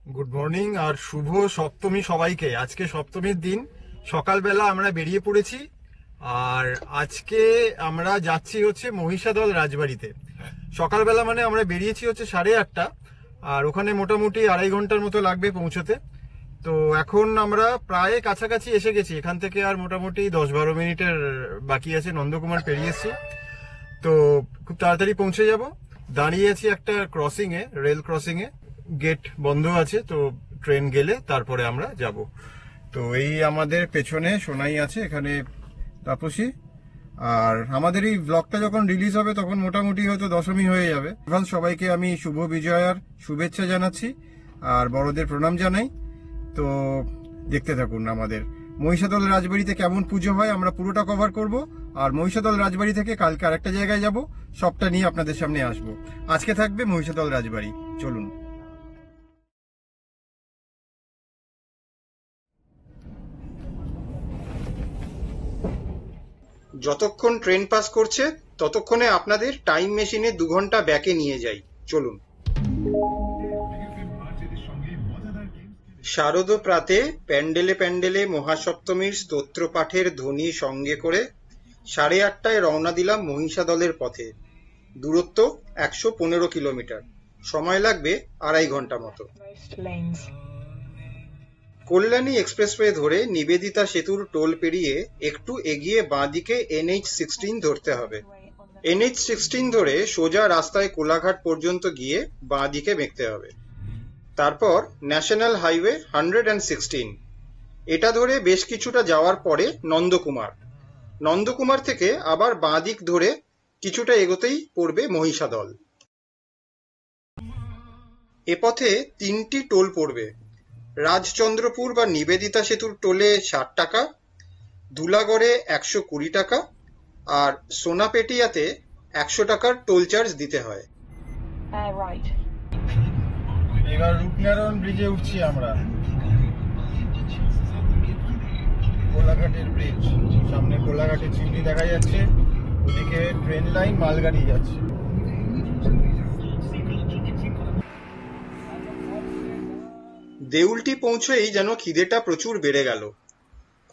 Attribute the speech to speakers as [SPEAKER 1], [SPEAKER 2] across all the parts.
[SPEAKER 1] Good morning আর শুভ সপ্তমী সবাইকে। আজকে সপ্তমীর দিন, সকালবেলা আমরা বেরিয়ে পড়েছি। আর আজকে আমরা যাচ্ছি হচ্ছে মহিষাদল রাজবাড়িতে। সকালবেলা মানে আমরা বেরিয়েছি হচ্ছে 8:30, আর ওখানে মোটামুটি 2.5 ঘন্টার মতো লাগবে পৌঁছতে। তো এখন আমরা প্রায় কাছাকাছি এসে গেছি, এখান থেকে আর মোটামুটি 10-12 মিনিটের বাকি আছে। নন্দকুমার পেরিয়ে এসেছি, তো খুব তাড়াতাড়ি পৌঁছে যাব। দাঁড়িয়ে আছি একটা ক্রসিং এ, রেল ক্রসিং এ। গেট বন্ধ আছে, তো ট্রেন গেলে তারপরে আমরা যাব। তো এই আমাদের পেছনে সোনাই আছে এখানে, তাপসী। আর আমাদের এই ব্লগটা যখন রিলিজ হবে তখন মোটামুটি হয়তো দশমী হয়ে যাবে। এখন সবাইকে আমি শুভ বিজয়ার শুভেচ্ছা জানাচ্ছি আর বড়দের প্রণাম জানাই। তো দেখতে থাকুন আমাদের মহিষাদল রাজবাড়িতে কেমন পুজো হয়, আমরা পুরোটা কভার করব। আর মহিষাদল রাজবাড়ি থেকে কালকে আরেকটা জায়গায় যাব, সবটা নিয়ে আপনাদের সামনে আসব। আজকে থাকবে মহিষাদল রাজবাড়ি, চলুন।
[SPEAKER 2] যতক্ষণ ট্রেন পাস করছে ততক্ষণে আপনাদের টাইম মেশিনে 2 ঘন্টা ব্যাকে নিয়ে যাই, চলুন। শারদ প্রাতে প্যান্ডেলে প্যান্ডেলে মহাসপ্তমীর স্তোত্র পাঠের ধ্বনি সঙ্গে করে 8:30টায় রওনা দিলাম মহিষাদলের পথে। দূরত্ব 115 কিলোমিটার, সময় লাগবে 2.5 ঘন্টা মতো। কল্যাণী এক্সপ্রেসওয়ে ধরে নিবেদিতা সেতুর টোল পেরিয়ে একটু এগিয়ে বাঁদিকে NH-16 ধরতে হবে। NH-16 ধরে সোজা রাস্তায় কোলাঘাট পর্যন্ত গিয়ে বাঁদিকে বেঁকতে হবে। তারপর ন্যাশনাল হাইওয়ে 116, এটা ধরে বেশ কিছুটা যাওয়ার পরে নন্দকুমার। নন্দকুমার থেকে আবার বাঁদিক ধরে কিছুটা এগোতেই পড়বে মহিষাদল। এ পথে 3টি টোল পড়বে। রাজচন্দ্রপুর বা নিবেদিতা সেতুর টোলে 60 টাকা, ধুলাগড়ে 120 টাকা, আর সোনাপেটিয়াতে 100 টাকার টোল চার্জ দিতে হয়।
[SPEAKER 1] এবার রূপনারায়ণ ব্রিজে উঠছি আমরা। কোলাঘাটের ব্রিজ, সামনে কোলাঘাটের চিমনি দেখা যাচ্ছে, ওদিকে ট্রেন লাইন, মালগাড়ি যাচ্ছে।
[SPEAKER 2] দেউলটি পৌঁছেই যেন খিদেটা প্রচুর বেড়ে গেল।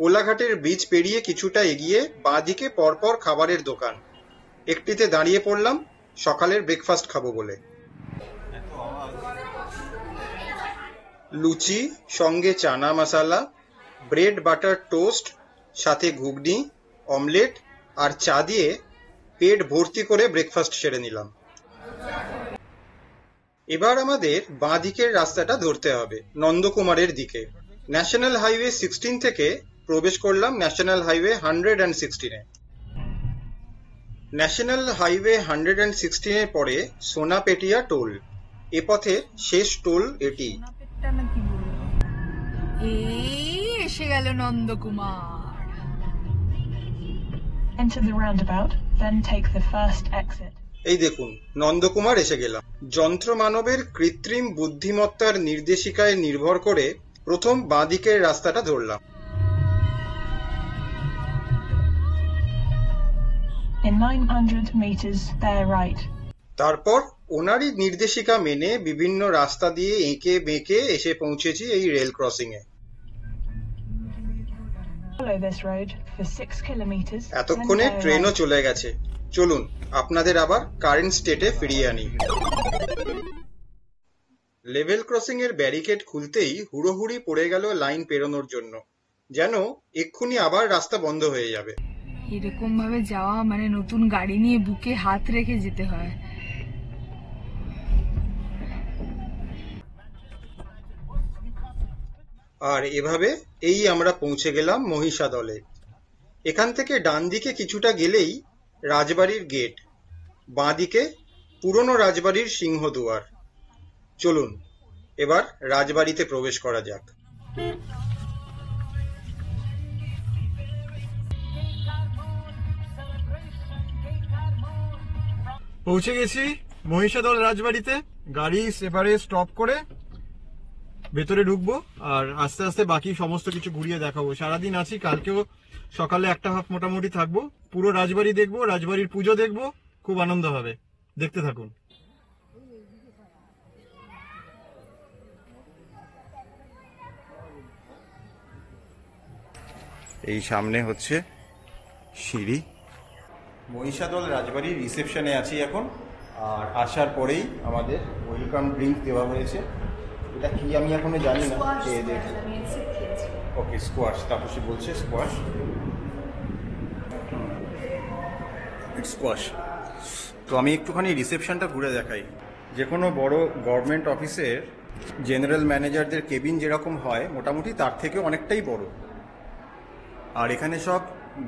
[SPEAKER 2] কোলাঘাটের ব্রিজ পেরিয়ে কিছুটা এগিয়ে বাঁদিকে পরপর খাবারের দোকান। একটিতে দাঁড়িয়ে পড়লাম সকালের ব্রেকফাস্ট খাবো বলে। লুচি সঙ্গে চানা মশালা, ব্রেড বাটার টোস্ট, সাথে ঘুগনি, অমলেট আর চা দিয়ে পেট ভর্তি করে ব্রেকফাস্ট সেরে নিলাম। এবার আমাদের বাঁ দিকের রাস্তাটা ধরতে হবে নন্দকুমারের দিকে। ন্যাশনাল হাইওয়ে 16 থেকে প্রবেশ করলাম ন্যাশনাল হাইওয়ে 116-এ। ন্যাশনাল হাইওয়ে 116 এর পরে সোনাপেটিয়া টোল। এ পথে শেষ টোল এটি।
[SPEAKER 3] এই এসে গেল Nandakumar.
[SPEAKER 4] Enter the roundabout, then take the first exit.
[SPEAKER 2] এই দেখুন, নন্দকুমার এসে গেলাম। যন্ত্র মানবের কৃত্রিম বুদ্ধিমত্তার নির্দেশিকায় নির্ভর করে প্রথম বাঁদিকের রাস্তাটা ধরলাম।
[SPEAKER 4] In 900 meters, bear right.
[SPEAKER 2] তারপর ওনারই নির্দেশিকা মেনে বিভিন্ন রাস্তা দিয়ে এঁকে বেঁকে এসে পৌঁছেছি এই rail crossing A.
[SPEAKER 4] Follow this road for 6 kilometers.
[SPEAKER 2] এতক্ষণে ট্রেনও চলে গেছে, চলুন আপনাদের আবার কারেন্ট স্টেটে ফিরিয়ে আনি। লেভেল ক্রসিং এর ব্যারিকেড খুলতেই হুড়োহুড়ি পড়ে গেল লাইন পেরোনোর জন্য, যেন এক্ষুনি আবার রাস্তা বন্ধ হয়ে যাবে।
[SPEAKER 3] এরকম ভাবে যাওয়া মানে নতুন গাড়ি নিয়ে বুকে হাত রেখে যেতে হয়।
[SPEAKER 2] আর এভাবে এই আমরা পৌঁছে গেলাম মহিষাদলে। এখান থেকে ডান দিকে কিছুটা গেলেই রাজবাড়ির গেট, বাঁ দিকে পুরনো রাজবাড়ির সিংহদুয়ার। চলুন এবার রাজবাড়িতে প্রবেশ করা যাক।
[SPEAKER 1] পৌঁছে গেছি মহিষাদল রাজবাড়িতে। গাড়ি এবারে স্টপ করে ভেতরে ঢুকবো আর আস্তে আস্তে বাকি সমস্ত কিছু ঘুরিয়ে দেখাবো। সারাদিন আছি, কালকেও সকালে একটা হাফ মোটামুটি থাকবো। পুরো রাজবাড়ি দেখবো, রাজবাড়ির পুজো দেখবো, খুব আনন্দ হবে। দেখতে থাকুন।
[SPEAKER 2] এই সামনে হচ্ছে সিঁড়ি। মহিষাদল রাজবাড়ির রিসেপশনে আছি এখন, আর আসার পরেই আমাদের ওয়েলকাম ড্রিঙ্ক দেওয়া হয়েছে। এটা কি আমি এখনো জানি না, খেয়ে দেখি। ওকে, স্কোয়াশ, তাপসী বলছে স্কোয়াশ। স্কোয়াশ। তো আমি একটুখানি রিসেপশনটা ঘুরে দেখাই। যে কোনো বড় গভর্নমেন্ট অফিসের জেনারেল ম্যানেজারদের কেবিন যেরকম হয় মোটামুটি তার থেকে অনেকটাই বড়। আর এখানে সব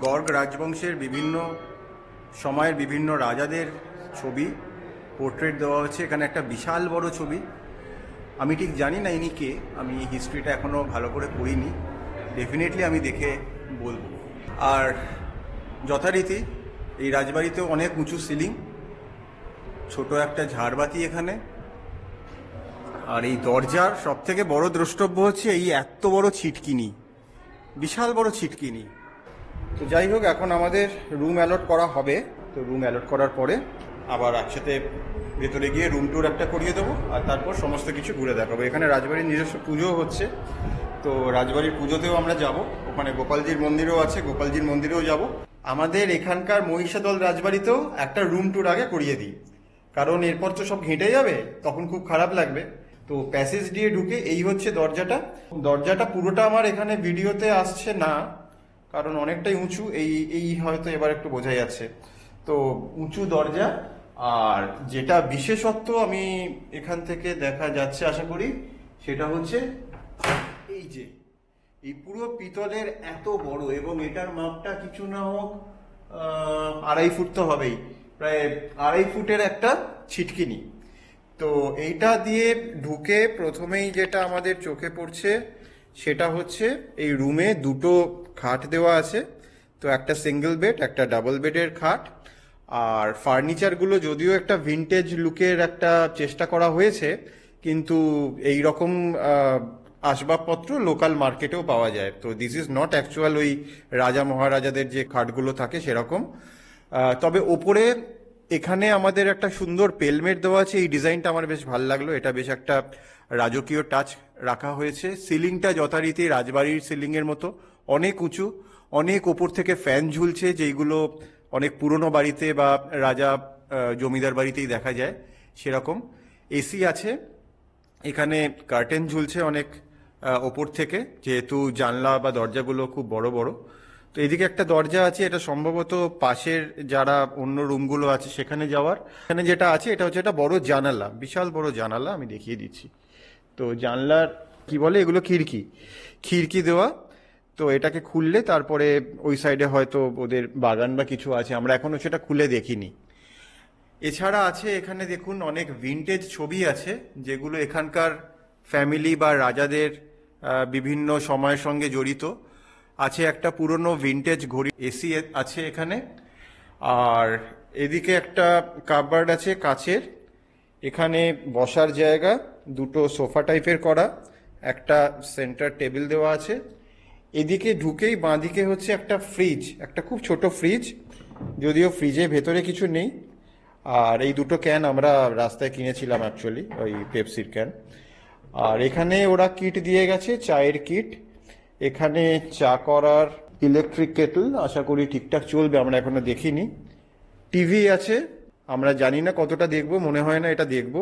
[SPEAKER 2] গর্গ রাজবংশের বিভিন্ন সময়ের বিভিন্ন রাজাদের ছবি পোর্ট্রেট দেওয়া হচ্ছে। এখানে একটা বিশাল বড় ছবি, আমি ঠিক জানি না ইনি কে, আমি হিস্ট্রিটা এখনও ভালো করে পড়িনি, ডেফিনেটলি আমি দেখে বলবো। আর যথারীতি এই রাজবাড়িতেও অনেক উঁচু সিলিং, ছোট একটা ঝাড়বাতি এখানে। আর এই দরজার সব থেকে বড় দ্রষ্টব্য হচ্ছে এই এত বড় ছিটকিনি, বিশাল বড় ছিটকিনি। তো যাই হোক, এখন আমাদের রুম অ্যালট করা হবে। তো রুম অ্যালট করার পরে আবার একসাথে ভেতরে গিয়ে রুম ট্যুর একটা করিয়ে দেবো, আর তারপর সমস্ত কিছু ঘুরে দেখাবো। এখানে রাজবাড়ির নিজস্ব পুজোও হচ্ছে, তো রাজবাড়ির পুজোতেও আমরা যাব। ওখানে গোপালজির মন্দিরও আছে, গোপালজির মন্দিরেও যাব। আমাদের এখানকার মহিষাদল রাজবাড়িতেও একটা রুম ট্যুর আগে করিয়ে দিই, কারণ এরপর তো সব ঘেঁটে যাবে, তখন খুব খারাপ লাগবে। তো প্যাসেজ দিয়ে ঢুকে এই হচ্ছে দরজাটা। দরজাটা পুরোটা আমার এখানে ভিডিওতে আসছে না, কারণ অনেকটাই উঁচু। এই হয়তো এবার একটু বোঝা যাচ্ছে। তো উঁচু দরজা, আর যেটা বিশেষত্ব আমি এখান থেকে দেখা যাচ্ছে আশা করি, সেটা হচ্ছে এই যে এই পুরো পিতলের এত বড়, এবং এটার মাপটা কিছু না হোক 2.5 ফুট তো হবেই, প্রায় 2.5 ফুটের একটা ছিটকিনি। তো এইটা দিয়ে ঢুকে প্রথমেই যেটা আমাদের চোখে পড়ছে সেটা হচ্ছে এই রুমে দুটো খাট দেওয়া আছে। তো একটা সিঙ্গেল বেড, একটা ডাবল বেডের খাট। আর ফার্নিচারগুলো যদিও একটা ভিনটেজ লুকের একটা চেষ্টা করা হয়েছে, কিন্তু এই রকম আসবাবপত্র লোকাল মার্কেটেও পাওয়া যায়। তো দিস ইজ নট অ্যাকচুয়াল ওই রাজা মহারাজাদের যে খাটগুলো থাকে সেরকম। তবে ওপরে এখানে আমাদের একটা সুন্দর পেলমেট দেওয়া আছে। এই ডিজাইনটা আমার বেশ ভালো লাগলো, এটা বেশ একটা রাজকীয় টাচ রাখা হয়েছে। সিলিংটা যথারীতি রাজবাড়ির সিলিংয়ের মতো অনেক উঁচু, অনেক ওপর থেকে ফ্যান ঝুলছে, যেইগুলো অনেক পুরনো বাড়িতে বা রাজা জমিদার বাড়িতেই দেখা যায় সেরকম। এসি আছে এখানে, কার্টেন ঝুলছে অনেক ওপর থেকে, যেহেতু জানলা বা দরজাগুলো খুব বড় বড়। তো এদিকে একটা দরজা আছে, এটা সম্ভবত পাশের যারা অন্য রুমগুলো আছে সেখানে যাওয়ার। এখানে যেটা আছে এটা হচ্ছে একটা বড় জানালা, বিশাল বড় জানালা, আমি দেখিয়ে দিচ্ছি। তো জানলার কি বলে এগুলো, খিড়কি, খিড়কি দেওয়া। তো এটাকে খুললে তারপরে ওই সাইডে হয়তো ওদের বাগান বা কিছু আছে, আমরা এখনো সেটা খুলে দেখিনি। এছাড়া আছে এখানে দেখুন অনেক ভিনটেজ ছবি আছে, যেগুলো এখানকার ফ্যামিলি বা রাজাদের বিভিন্ন সময়ের সঙ্গে জড়িত। আছে একটা পুরনো ভিনটেজ ঘড়ি, এসি আছে এখানে। আর এদিকে একটা কাপবোর্ড আছে কাচের, এখানে বসার জায়গা, দুটো সোফা টাইপের করা, একটা সেন্টার টেবিল দেওয়া আছে। এদিকে ঢুকেই বাঁদিকে হচ্ছে একটা ফ্রিজ, একটা খুব ছোট ফ্রিজ, যদিও ফ্রিজের ভেতরে কিছু নেই। আর এই দুটো ক্যান আমরা রাস্তায় কিনেছিলাম অ্যাকচুয়ালি, ওই পেপসির ক্যান। আর এখানে ওরা কিট দিয়ে গেছে, চায়ের কিট। এখানে চা করার ইলেকট্রিক কেটল, আশা করি ঠিকঠাক চলবে, আমরা এখনো দেখিনি। টিভি আছে, আমরা জানি না কতটা দেখবো, মনে হয় না এটা দেখবো।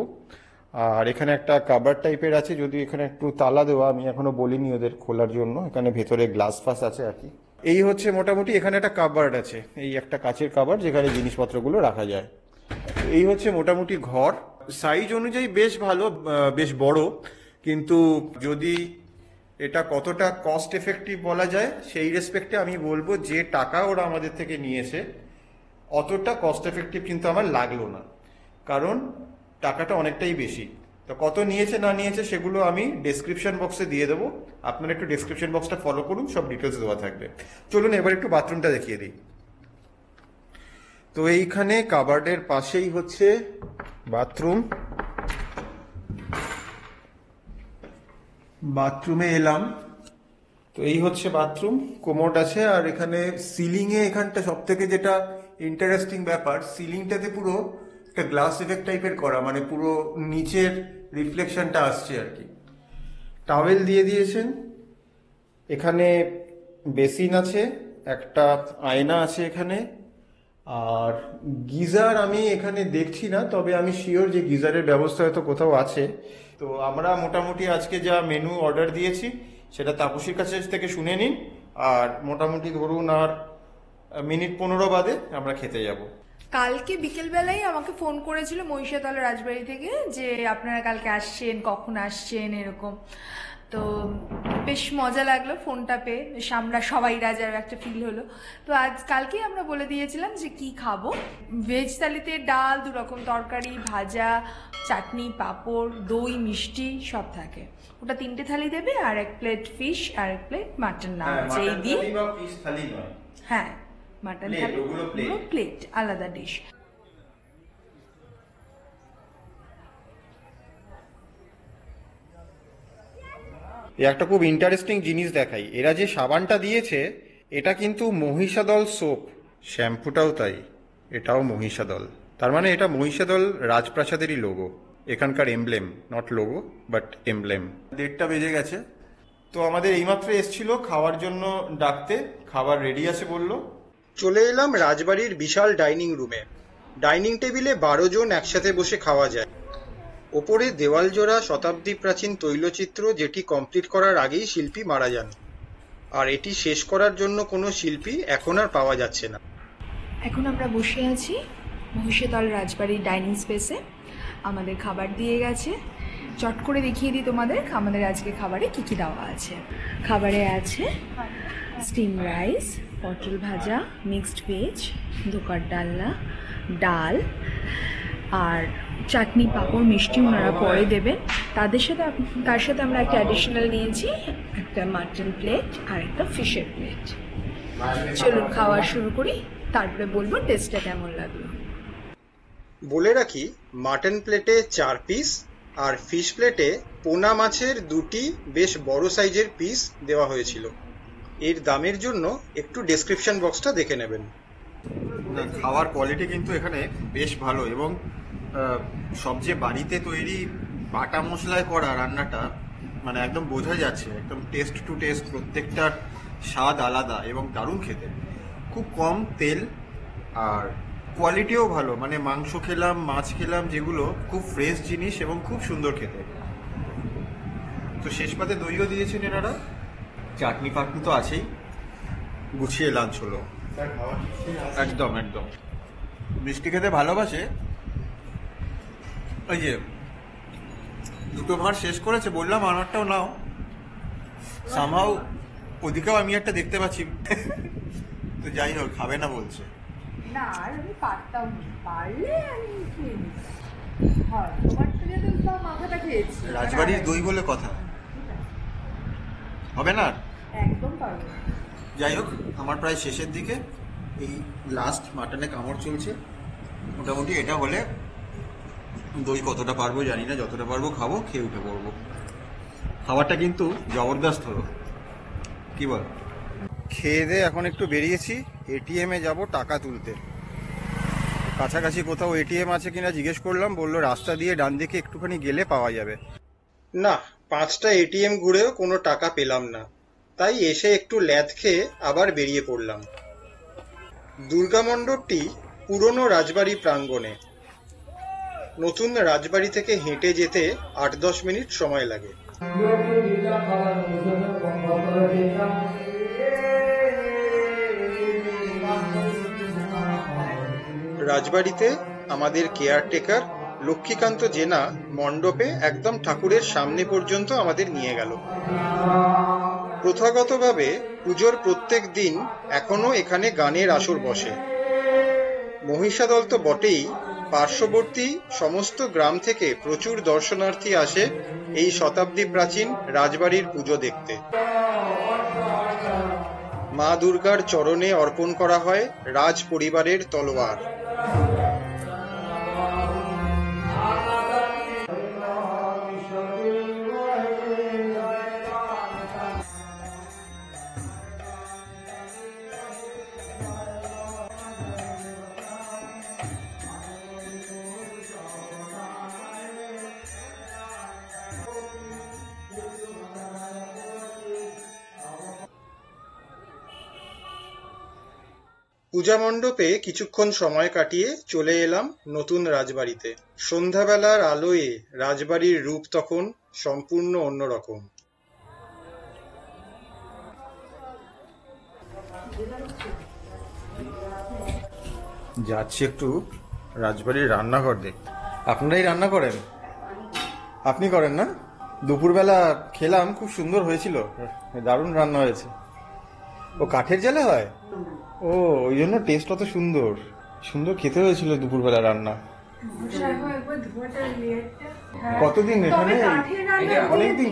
[SPEAKER 2] আর এখানে একটা কাবার টাইপের আছে, যদি এখানে একটু তালা দেওয়া, আমি এখনো বলিনি ওদের খোলার জন্য। এখানে ভেতরে গ্লাস ফাস আছে আর কি। এই হচ্ছে মোটামুটি, এখানে একটা কাবার্ড আছে, এই একটা কাচের কাবার্ড যেখানে জিনিসপত্রগুলো রাখা যায়। এই হচ্ছে মোটামুটি ঘর। সাইজ অনুযায়ী বেশ ভালো, বেশ বড়, কিন্তু যদি এটা কতটা কস্ট এফেক্টিভ বলা যায় সেই রেসপেক্টে আমি বলবো যে টাকা ওরা আমাদের থেকে নিয়েছে অতটা কস্ট এফেক্টিভ কিন্তু আমার লাগলো না, কারণ টাকাটা অনেকটাই বেশি। তো কত নিয়েছে না নিয়েছে সেগুলো আমি ডেসক্রিপশন বক্সে দিয়ে দেবো, আপনারা একটু ডেসক্রিপশন বক্সটা ফলো করুন, সব ডিটেলস দেওয়া থাকবে। চলুন এবার একটু বাথরুমটা দেখিয়ে দিই। তো এইখানে কাবার্ডের পাশেই হচ্ছে বাথরুম। বাথরুমে এলাম, তো এই হচ্ছে বাথরুম, কোমোড আছে। আর এখানে সিলিংয়ে, এখানটা সব থেকে যেটা ইন্টারেস্টিং ব্যাপার, সিলিংটাতে পুরো একটা গ্লাস ইফেক্ট টাইপের করা, মানে পুরো নিচের রিফ্লেকশনটা আসছে আর কি। টাওয়েল দিয়ে দিয়েছেন, এখানে
[SPEAKER 1] বেসিন আছে, একটা আয়না আছে এখানে, আর গিজার আমি এখানে দেখছি না, তবে আমি শিওর যে গিজারের ব্যবস্থা হয়তো কোথাও আছে। তো আমরা মোটামুটি আজকে যা মেনু অর্ডার দিয়েছি সেটা তাপসীর কাছে থেকে শুনে নিন, আর মোটামুটি ধরুন আর মিনিট 15 বাদে আমরা খেতে যাব।
[SPEAKER 3] কালকে বিকেলবেলায় আমাকে ফোন করেছিল মহিষাদল রাজবাড়ি থেকে যে আপনারা কালকে আসছেন, কখন আসছেন এরকম। তো বেশ মজা লাগলো ফোনটা পেয়ে, বেশ আমরা সবাই রাজার একটা ফিল হলো। তো কালকে আমরা বলে দিয়েছিলাম যে কি খাবো। ভেজ থালিতে ডাল, 2 রকম তরকারি, ভাজা, চাটনি, পাঁপড়, দই, মিষ্টি সব থাকে। ওটা 3টে থালি দেবে, আর 1 প্লেট ফিশ আর 1 প্লেট মাটন নাম আছে এই দিয়ে। হ্যাঁ, মাটন থালি ওগুলো প্লেট, আলাদা ডিশ।
[SPEAKER 1] একটা খুব ইন্টারেস্টিং জিনিস দেখাই, এরা যে সাবানটা দিয়েছে এটা কিন্তু মহিষাদল সোপ, শ্যাম্পুটাও তাই, এটাও মহিষাদল। তার মানে এটা মহিষাদল রাজপ্রাসাদেরই লোগো, এখানকার emblem, not logo but emblem. 1:30 বেজে গেছে, তো আমাদের এইমাত্র এসছিল খাওয়ার জন্য ডাকতে, খাবার রেডি আছে বললো।
[SPEAKER 2] চলে এলাম রাজবাড়ির বিশাল ডাইনিং রুমে। ডাইনিং টেবিলে 12 জন একসাথে বসে খাওয়া যায়। ওপরে দেওয়াল জোড়া শতাব্দী প্রাচীন তৈলচিত্র, যেটি কমপ্লিট করার আগেই শিল্পী মারা যান, আর এটি শেষ করার জন্য কোনো শিল্পী এখন আর পাওয়া যাচ্ছে না।
[SPEAKER 3] এখন আমরা বসে আছি মহিষাদল রাজবাড়ির ডাইনিং স্পেসে। আমাদের খাবার দিয়ে গেছে, চট করে দেখিয়ে দিই তোমাদের আমাদের আজকে খাবারে কী কী দেওয়া আছে। খাবারে আছে স্টিম রাইস, পটল ভাজা, মিক্সড ভেজ, ধোকার ডালনা, ডাল, আর চাটনি, পাঁপড়, মিষ্টি ওনারা পরে দেবেন। তার সাথে আমরা একটা অ্যাডিশনাল নিয়েছি, একটা মাটন প্লেট আর একটা ফিশের প্লেট। চলুন খাওয়া শুরু করি, তারপরে বলবো টেস্টটা কেমন লাগলো।
[SPEAKER 2] বলে রাখি, মাটন প্লেটে 4 পিস আর ফিশ প্লেটে পোনা মাছের 2টি বেশ বড় সাইজের পিস দেওয়া হয়েছিল। এর দামের জন্য একটু ডেসক্রিপশন বক্সটা দেখে নেবেন।
[SPEAKER 1] খাওয়ার কোয়ালিটি কিন্তু এখানে বেশ ভালো, এবং সবচেয়ে বাড়িতে তৈরি বাটা মশলায় করা রান্নাটা মানে একদম বোঝা যাচ্ছে, একদম টেস্ট টু টেস্ট, প্রত্যেকটার স্বাদ আলাদা এবং দারুণ খেতে। খুব কম তেল, আর কোয়ালিটিও ভালো, মানে মাংস খেলাম, মাছ খেলাম, যেগুলো খুব ফ্রেশ জিনিস এবং খুব সুন্দর খেতে। তো শেষ পাতে দইও দিয়েছেন এনারা, চাটনি ফাটনি তো আছেই, গুছিয়ে লাঞ্চ হলো একদম একদম। মিষ্টি খেতে ভালোবাসে, ওই যে 2টো ভাঁড় শেষ করেছে, বললাম আমারটাও নাও, সামহাও ওদিকেও আমি একটা দেখতে পাচ্ছি। তো যাই হোক, খাবে না বলছে
[SPEAKER 3] না, আর আমি পারতাম, পারলে আমি খেয়ে নিতাম। হয় তোমার থেকে তো মাথাটা খেয়েছি,
[SPEAKER 1] রাজবাড়ির দই বলে কথা, হবে না
[SPEAKER 3] একদম পারবো।
[SPEAKER 1] যাই হোক, আমার প্রায় শেষের দিকে, এই লাস্ট মাটনে কামড় চলছে। মোটামুটি এটা হলে দই কতটা পারবো জানি না, যতটা পারবো খাবো, খেয়ে উঠে পড়বো। খাবারটা কিন্তু জবরদস্ত হলো, কি বল? খেয়ে দিয়ে এখন একটু বেরিয়েছি, এটিএমে যাব টাকা তুলতে। কাছাকাছি কোথাও এটিএম আছে কিনা জিজ্ঞেস করলাম, বললো রাস্তা দিয়ে ডান দিকে একটুখানি গেলে পাওয়া যাবে।
[SPEAKER 2] না, 5টা এটিএম ঘুরেও কোনো টাকা পেলাম না, তাই এসে একটু ল্যাদ খেয়ে আবার বেরিয়ে পড়লাম। দুর্গা মণ্ডপটি পুরনো রাজবাড়ি প্রাঙ্গণে। নতুন রাজবাড়ি থেকে হেঁটে যেতে 8-10 মিনিট সময় লাগে। রাজবাড়িতে আমাদের কেয়ারটেকার লক্ষ্মীকান্ত জেনা মণ্ডপে একদম ঠাকুরের সামনে পর্যন্ত আমাদের নিয়ে গেল। প্রথাগতভাবে পুজোর প্রত্যেক দিন এখনো এখানে গানের আসর বসে। মহিষাদল তো বটেই, পার্শ্ববর্তী সমস্ত গ্রাম থেকে প্রচুর দর্শনার্থী আসে এই শতাব্দী প্রাচীন রাজবাড়ির পুজো দেখতে। মা দুর্গার চরণে অর্পণ করা হয় রাজ পরিবারের তলোয়ার। পূজা মণ্ডপে কিছুক্ষণ সময় কাটিয়ে চলে এলাম নতুন রাজবাড়িতে। সন্ধ্যাবেলার আলোয় রাজবাড়ির রূপ তখন সম্পূর্ণ অন্যরকম।
[SPEAKER 1] যাচ্ছি একটু রাজবাড়ির রান্নাঘর দেখতে। আপনারাই রান্না করেন? আপনি করেন না? দুপুরবেলা খেলাম, খুব সুন্দর হয়েছিল, দারুণ রান্না হয়েছে। ও কাঠের জালে হয়? ও ওই জন্য টেস্ট অত সুন্দর। সুন্দর খেতে হয়েছিল দুপুরবেলা রান্না। কতদিন এখানে? অনেকদিন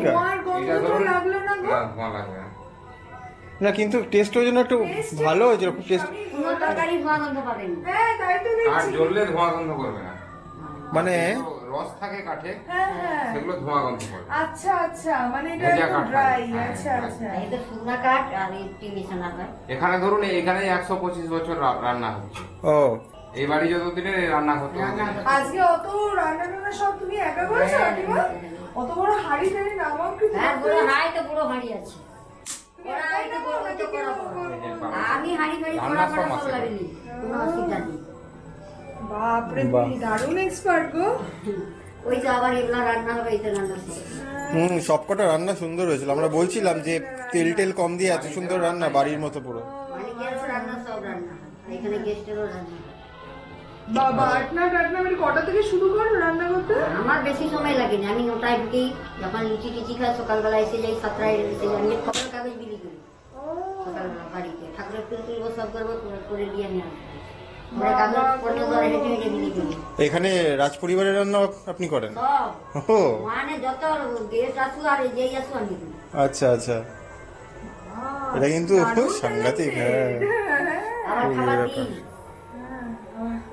[SPEAKER 1] না, কিন্তু টেস্ট ওই জন্য একটু ভালো হয়েছে। খুব টেস্ট মানে
[SPEAKER 5] রস থাকে কাঠে, সেগুলো ধোঁয়া গন্ধ করে।
[SPEAKER 3] আচ্ছা আচ্ছা, মানে এটা একটু ড্রাই। আচ্ছা আচ্ছা,
[SPEAKER 6] এটা শুকনা কাঠ আর একটু মিশানো হয়।
[SPEAKER 5] এখানে ধরুন এখানে 125 বছর রান্না হচ্ছে।
[SPEAKER 1] ও
[SPEAKER 5] এই বাড়ি যতদিনে রান্না হতো।
[SPEAKER 3] আজকে অত রান্না টান্না সব তুমি একা করেছো? অত বড় হাড়ি টাড়ি নামাও কি?
[SPEAKER 6] হ্যাঁ, পুরো হাড়ি তো পুরো হাড়ি আছে। আমি হাড়ি ফাড়ি করা সব লাগেনি, কোনো অসুবিধা নেই।
[SPEAKER 3] বাপরে, দারুণ এক্সপার্ট গো।
[SPEAKER 6] ওই তো আবার এগুলা রান্না হবে, এই তো রান্না
[SPEAKER 1] সবকটা রান্না সুন্দর হয়েছিল। আমরা বলছিলাম যে তেল টেল কম দিয়ে এত সুন্দর রান্না, বাড়ির মতো পুরো।
[SPEAKER 6] মালিকেরও রান্না, সব রান্না, এখানে গেস্টেরও রান্না।
[SPEAKER 3] বাবা, আটনা মানে কটা থেকে শুরু করো রান্না করতে?
[SPEAKER 6] আমার বেশি সময় লাগেনি, আমি 9টায় ঢুকি। যখন লুচি টিচি খাই সকালবেলা এসে যাই, 7টায় এসে যাই। আমি খবরের কাগজ বিলি করি সকালবেলা বাড়িতে। ঠাকুরের ফুল তুলবো, সব করবো, করে দিয়ে নিয়ে আসবো।
[SPEAKER 1] এখানে রাজ পরিবারের রান্না আপনি করেন?
[SPEAKER 6] মানে যত গেস্ট আসু আর যেই আসু আমি।
[SPEAKER 1] আচ্ছা আচ্ছা, এটা কিন্তু সাংঘাতিক। হ্যাঁ,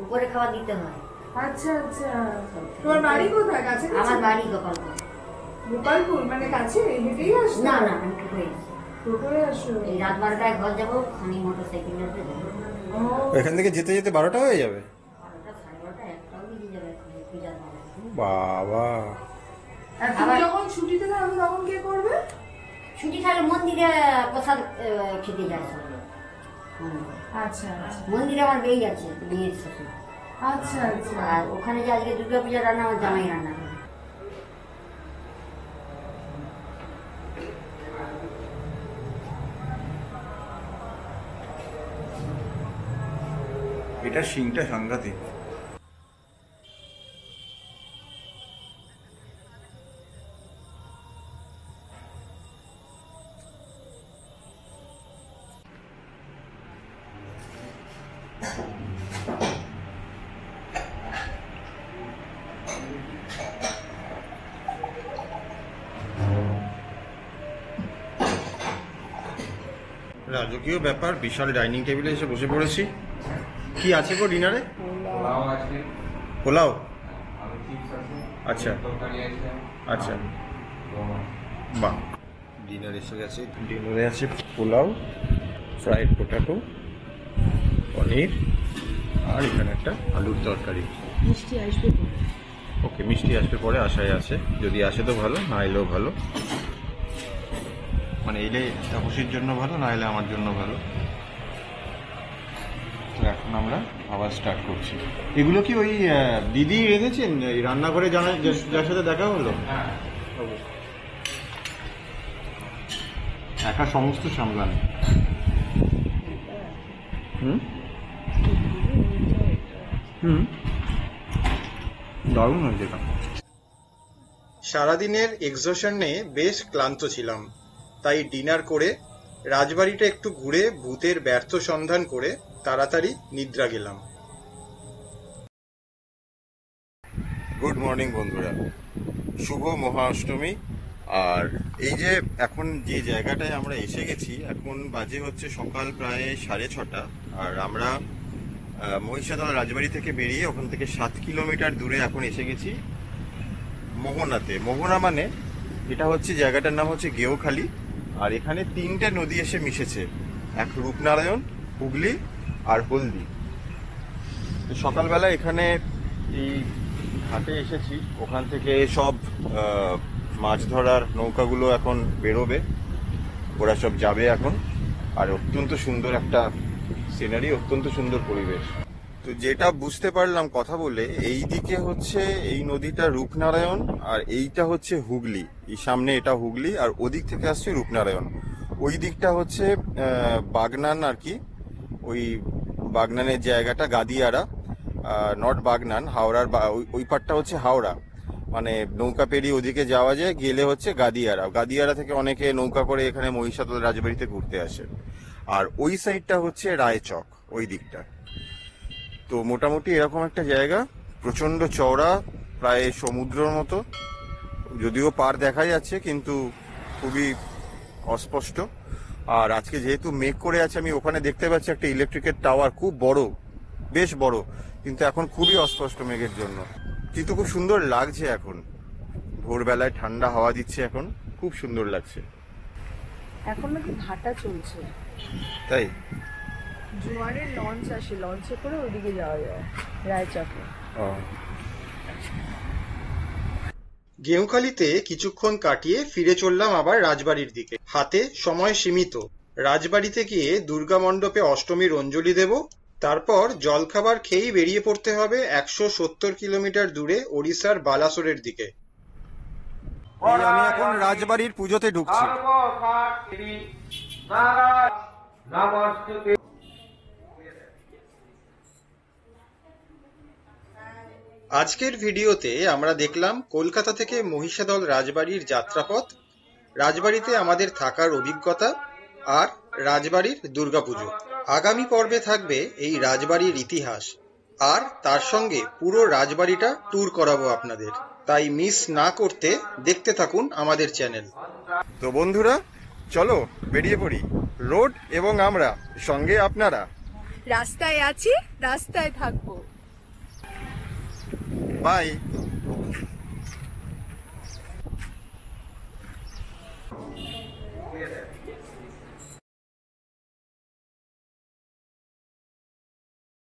[SPEAKER 6] উপরে খাবার দিতে হয়।
[SPEAKER 3] আচ্ছা আচ্ছা, তোমার বাড়ি কোথায়? কাছে?
[SPEAKER 6] আমার বাড়ি গোপালপুর।
[SPEAKER 3] গোপালপুর মানে কাছে? হেঁটেই আসো?
[SPEAKER 6] না না, আমি টোটোয় আসি।
[SPEAKER 3] টোটোয় আসো?
[SPEAKER 6] এই রাত 12টায় ঘর যাবো, আমি মোটর সাইকেল যাবো।
[SPEAKER 1] এখান থেকে যেতে যেতে 12টা হয়ে যাবে? বাবা,
[SPEAKER 3] যখন ছুটিতে থাকবে তখন কে করবে?
[SPEAKER 6] ছুটি থাকলে মন্দিরে প্রসাদ খেতে যায় সবাই।
[SPEAKER 3] আচ্ছা,
[SPEAKER 6] মন্দিরে আমার বেই আছে, বিয়ের শ্বশুর।
[SPEAKER 3] আচ্ছা আচ্ছা,
[SPEAKER 6] আর ওখানে যে আজকে দুর্গা পূজা রান্না, আমার জামাই রান্না করে।
[SPEAKER 1] এটা শিংটা সাংঘাতিক। রাজকীয় ব্যাপার, বিশাল ডাইনিং টেবিলে এসে বসে পড়েছি। কি আছে গো ডিনারে?
[SPEAKER 5] পোলাও আছে,
[SPEAKER 1] পোলাও?
[SPEAKER 5] আলু চিপস আছে,
[SPEAKER 1] আচ্ছা
[SPEAKER 5] তরকারি আছে।
[SPEAKER 1] আচ্ছা, বাহ। ডিনার এসে গেছে। ডিনারে আছে পোলাও, ফ্রাইড পোটাটো, পনির, আর এখানে একটা আলুর তরকারি।
[SPEAKER 3] মিষ্টি আসবে?
[SPEAKER 1] ওকে, মিষ্টি আসবে পরে, আশায় আছে। যদি আসে তো ভালো, না এলেও ভালো। মানে এলে তাপসীর জন্য ভালো, না এলে আমার জন্য ভালো। তো এখন আমরা আবার স্টার্ট করছি। এগুলো কি ওই দিদি রেঁধেছেন এই রান্নাঘরে, যার সাথে দেখা হলো? একা সমস্ত সামলান? হুম হুম, দারুণ হয়েছে।
[SPEAKER 2] সারাদিনের এক্সোশনে বেশ ক্লান্ত ছিলাম, তাই ডিনার করে রাজবাড়িটা একটু ঘুরে ভূতের ব্যর্থ সন্ধান করে তাড়াতাড়ি নিদ্রা গেলাম।
[SPEAKER 1] গুড মর্নিং বন্ধুরা, শুভ মহা অষ্টমী। আর এই যে এখন যে জায়গাটায় আমরা এসে গেছি, এখন বাজে হচ্ছে সকাল প্রায় 6:30। আর আমরা মহিষাদল রাজবাড়ি থেকে বেরিয়ে ওখান থেকে 7 কিলোমিটার দূরে এখন এসে গেছি মোহনাতে। মোহনা মানে এটা হচ্ছে, জায়গাটার নাম হচ্ছে গেওখালি। আর এখানে 3টে নদী এসে মিশেছে, এক রূপনারায়ণ, হুগলি আর হলদি। সকালবেলা এখানে এই ঘাটে এসেছি, ওখান থেকে সব মাছ ধরার নৌকাগুলো এখন বেরোবে, ওরা সব যাবে এখন। আর অত্যন্ত সুন্দর একটা
[SPEAKER 7] সিনারি, অত্যন্ত সুন্দর পরিবেশ।
[SPEAKER 1] তো যেটা বুঝতে পারলাম কথা বলে, এই দিকে হচ্ছে এই নদীটা রূপনারায়ণ, আর এইটা হচ্ছে হুগলি। এই সামনে এটা হুগলি, আর ওদিক থেকে আসছে রূপনারায়ণ। ওই দিকটা হচ্ছে বাগনান আর কি, ওই বাগনানের জায়গাটা গাদিয়ারা, নট বাগনান, হাওড়ার ওই পারটা হচ্ছে হাওড়া। মানে নৌকা পেরিয়ে ওদিকে যাওয়া যায়, গেলে হচ্ছে গাদিয়ারা। গাদিয়ারা থেকে অনেকে নৌকা করে এখানে মহিষাদল রাজবাড়িতে ঘুরতে আসে। আর ওই সাইডটা হচ্ছে রায়চক, ওই দিকটা। তো মোটামুটি এরকম একটা জায়গা, প্রচন্ড চওড়া, প্রায় সমুদ্রের মতো। যদিও পার দেখা যাচ্ছে কিন্তু খুবই অস্পষ্ট। আর আজকে যেহেতু মেঘ করে আছে, আমি ওখানে দেখতে পাচ্ছি একটা ইলেকট্রিকের টাওয়ার, খুব বড়, বেশ বড়, কিন্তু এখন খুবই অস্পষ্ট মেঘের জন্য। কিন্তু খুব সুন্দর লাগছে এখন, ভোরবেলায় ঠান্ডা হাওয়া দিচ্ছে, এখন খুব সুন্দর লাগছে।
[SPEAKER 8] এখন নাকি ভাটা চলছে,
[SPEAKER 1] তাই
[SPEAKER 8] জোয়ারের লঞ্চ আসে, লঞ্চে করে ওইদিকে যাওয়া যায় রায়চকে।
[SPEAKER 2] গেঁহুখালিতে কিছুক্ষণ কাটিয়ে ফিরে চললাম আবার রাজবাড়ির দিকে। হাতে সময় সীমিত। রাজবাড়িতে গিয়ে দুর্গা মণ্ডপে অষ্টমীর অঞ্জলি দেব, তারপর জলখাবার খেয়েই বেরিয়ে পড়তে হবে 170 কিলোমিটার দূরে ওড়িশার বালাসোরের দিকে।
[SPEAKER 1] আমি এখন রাজবাড়ির পুজোতে ঢুকছি।
[SPEAKER 2] আজকের ভিডিওতে আমরা দেখলাম কলকাতা থেকে মহিষাদল রাজবাড়ির যাত্রাপথ, রাজবাড়িতে আমাদের থাকার অভিজ্ঞতা, আর রাজবাড়ির দুর্গাপুজো। আগামী পর্বে থাকবে এই রাজবাড়ির ইতিহাস, আর তার সঙ্গে পুরো রাজবাড়িটা ট্যুর করাবো আপনাদের। তাই মিস না করতে দেখতে থাকুন আমাদের চ্যানেল।
[SPEAKER 1] তো বন্ধুরা, চলো বেরিয়ে পড়ি। রোড এবং আমরা, সঙ্গে আপনারা।
[SPEAKER 3] রাস্তায় আছি, রাস্তায় থাকবো।
[SPEAKER 1] বাই।